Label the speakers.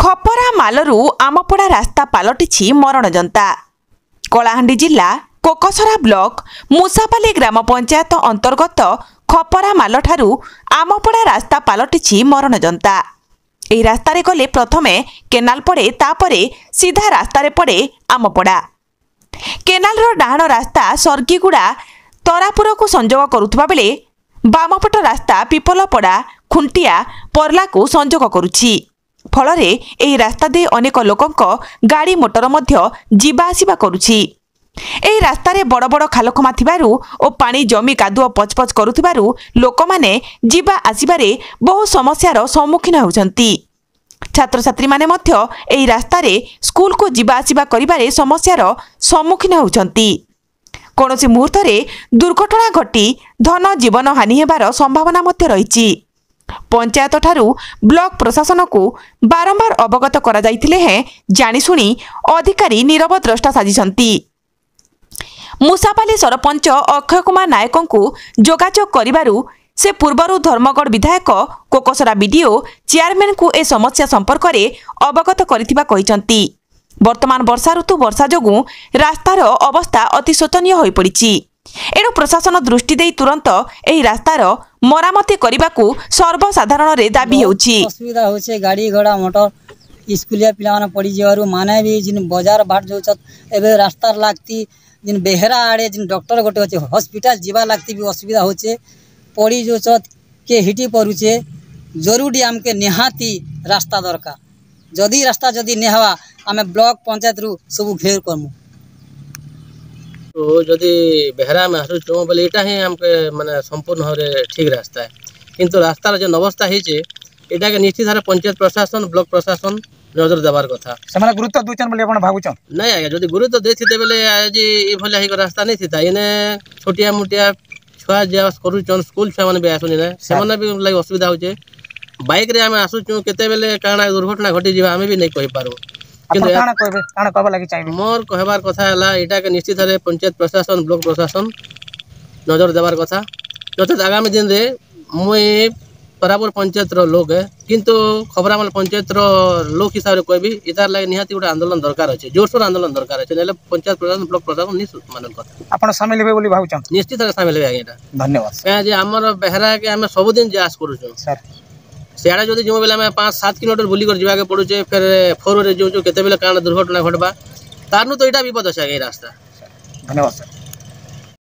Speaker 1: ଖପରା ମାଲରୁ ଆମପଡ଼ା ରାସ୍ତା ପାଲଟିଛି ମରଣଜନ୍ତା। କଳାହାଣ୍ଡି ଜିଲ୍ଲା କୋକସରା ବ୍ଲକ ମୁସାପାଲି ଗ୍ରାମ ପଞ୍ଚାୟତ ଅନ୍ତର୍ଗତ ଖପରା ମାଲଠାରୁ ଆମପଡ଼ା ରାସ୍ତା ପାଲଟିଛି ମରଣଜନ୍ତା। ଏହି ରାସ୍ତାରେ ଗଲେ ପ୍ରଥମେ କେନାଲ ପଡ଼େ, ତାପରେ ସିଧା ରାସ୍ତାରେ ପଡ଼େ ଆମପଡ଼ା। କେନାଲର ଡାହାଣ ରାସ୍ତା ସର୍ଗିଗୁଡ଼ା ତରାପୁରକୁ ସଂଯୋଗ କରୁଥିବା ବେଳେ ବାମପଟ ରାସ୍ତା ପିପଲପଡ଼ା ଖୁଣ୍ଟିଆ ପର୍ଲାକୁ ସଂଯୋଗ କରୁଛି। ଫଳରେ ଏହି ରାସ୍ତା ଦେଇ ଅନେକ ଲୋକଙ୍କ ଗାଡ଼ି ମୋଟର ମଧ୍ୟ ଯିବା ଆସିବା କରୁଛି। ଏହି ରାସ୍ତାରେ ବଡ଼ ବଡ଼ ଖାଲଖମା ଥିବାରୁ ଓ ପାଣି ଜମି କାଦୁଅ ପଚପଚ କରୁଥିବାରୁ ଲୋକମାନେ ଯିବା ଆସିବାରେ ବହୁ ସମସ୍ୟାର ସମ୍ମୁଖୀନ ହେଉଛନ୍ତି। ଛାତ୍ରଛାତ୍ରୀମାନେ ମଧ୍ୟ ଏହି ରାସ୍ତାରେ ସ୍କୁଲକୁ ଯିବା ଆସିବା କରିବାରେ ସମସ୍ୟାର ସମ୍ମୁଖୀନ ହେଉଛନ୍ତି। କୌଣସି ମୁହୂର୍ତ୍ତରେ ଦୁର୍ଘଟଣା ଘଟି ଧନ ଜୀବନ ହାନି ହେବାର ସମ୍ଭାବନା ମଧ୍ୟ ରହିଛି। ପଞ୍ଚାୟତଠାରୁ ବ୍ଲକ ପ୍ରଶାସନକୁ ବାରମ୍ବାର ଅବଗତ କରାଯାଇଥିଲେ ହେଁ ଜାଣିଶୁଣି ଅଧିକାରୀ ନୀରବ ଦ୍ରଷ୍ଟା ସାଜିଛନ୍ତି। ମୁସାପାଲି ସରପଞ୍ଚ ଅକ୍ଷୟ କୁମାର ନାୟକଙ୍କୁ ଯୋଗାଯୋଗ କରିବାରୁ ସେ ପୂର୍ବରୁ ଧର୍ମଗଡ଼ ବିଧାୟକ କୋକସରା ବିଡିଓ ଚେୟାରମ୍ୟାନଙ୍କୁ ଏ ସମସ୍ୟା ସମ୍ପର୍କରେ ଅବଗତ କରିଥିବା କହିଛନ୍ତି। ବର୍ତ୍ତମାନ ବର୍ଷା ଋତୁ ବର୍ଷା ଯୋଗୁଁ ରାସ୍ତାର ଅବସ୍ଥା ଅତି ଶୋଚନୀୟ ହୋଇପଡ଼ିଛି। ଏଣୁ ପ୍ରଶାସନ ଦୃଷ୍ଟି ଦେଇ ତୁରନ୍ତ ଏହି ରାସ୍ତାର ମରାମତି କରିବାକୁ ସର୍ବସାଧାରଣରେ ଦାବି ହେଉଛି।
Speaker 2: ଅସୁବିଧା ହେଉଛି ଗାଡ଼ି ଘୋଡ଼ା ମୋଟର ସ୍କୁଲିଆ ପିଲାମାନେ ପଡ଼ିଯିବାରୁ ମାନେ ବି ଯେନ୍ ବଜାର ବାଟ ଯାଉଛନ୍ ଏବେ ରାସ୍ତାର ଲାଗତି ଯେନ୍ ବେହେରା ଆଡ଼େ ଯେନ୍ ଡକ୍ଟର ଗୋଟେ ଅଛି ହସ୍ପିଟାଲ ଯିବା ଲାଗତି ବି ଅସୁବିଧା ହେଉଛି। ପଡ଼ି ଯାଉଛନ୍ କିଏ ହିଟି ପଡ଼ୁଛେ। ଜରୁରୀ ଆମକେ ନିହାତି ରାସ୍ତା ଦରକାର। ଯଦି ରାସ୍ତା ଯଦି ନି ହେବା ଆମେ ବ୍ଲକ ପଞ୍ଚାୟତରୁ ସବୁ ଘେର କରମୁ।
Speaker 3: तो जदि बेहरा में आसुचु बोले यहाँ ही आमके माने संपूर्ण भाव में ठीक रास्ता है, किंतु रास्तार जो अवस्था होती है निश्चित भाव पंचायत प्रशासन ब्लॉक प्रशासन नजर देवार कथा।
Speaker 4: से गुरुत्व दूचन बोले आपण भाबुचन
Speaker 3: नहीं आज्ञा जदि गुरुत्व देते बेले आज ये रास्ता नहीं था इने छोटिया मोटिया छुआ जा करुचन स्कूल छुआ मैंने भी आसुनी ना से भी लगे असुविधा होचे। बाइक रे आम आसुचु केते बेले काଣା दुर्घटना घटी जीवा आमे भी नहीं कहि पारू। मोर कहबार कथा है यहाँ के निश्चित भाव पंचायत प्रशासन ब्लॉक प्रशासन नजर देवार कथा। नचेत आगामी दिन में मुई तरापुर पंचायत लोक है किंतु खबरामाल पंचायत लोक हिसाब से कहबी इतार लगे निहाती गोटे आंदोलन दरकार अच्छे, जोरसोर आंदोलन दरकार अच्छे। ना पंचायत प्रशासन ब्लॉक प्रशासन नहीं मानन कथा
Speaker 4: आपण सामिल हेबे बोली भाउचन
Speaker 3: निश्चित भाव सामिल हेबे। आज्ञा
Speaker 4: धन्यवाद।
Speaker 3: क्या जे हमर बेहरा के हम सबुदिन जास करूछु सर सियाड़े जदि जो बेले 5-7 किलोमीटर बुली कर जाके पड़ुचे फिर फोर वे जो केते बेले काण दुर्घटना घटबा तारनु तो यहाँ विपद अच्छे रास्ता।
Speaker 4: धन्यवाद सर।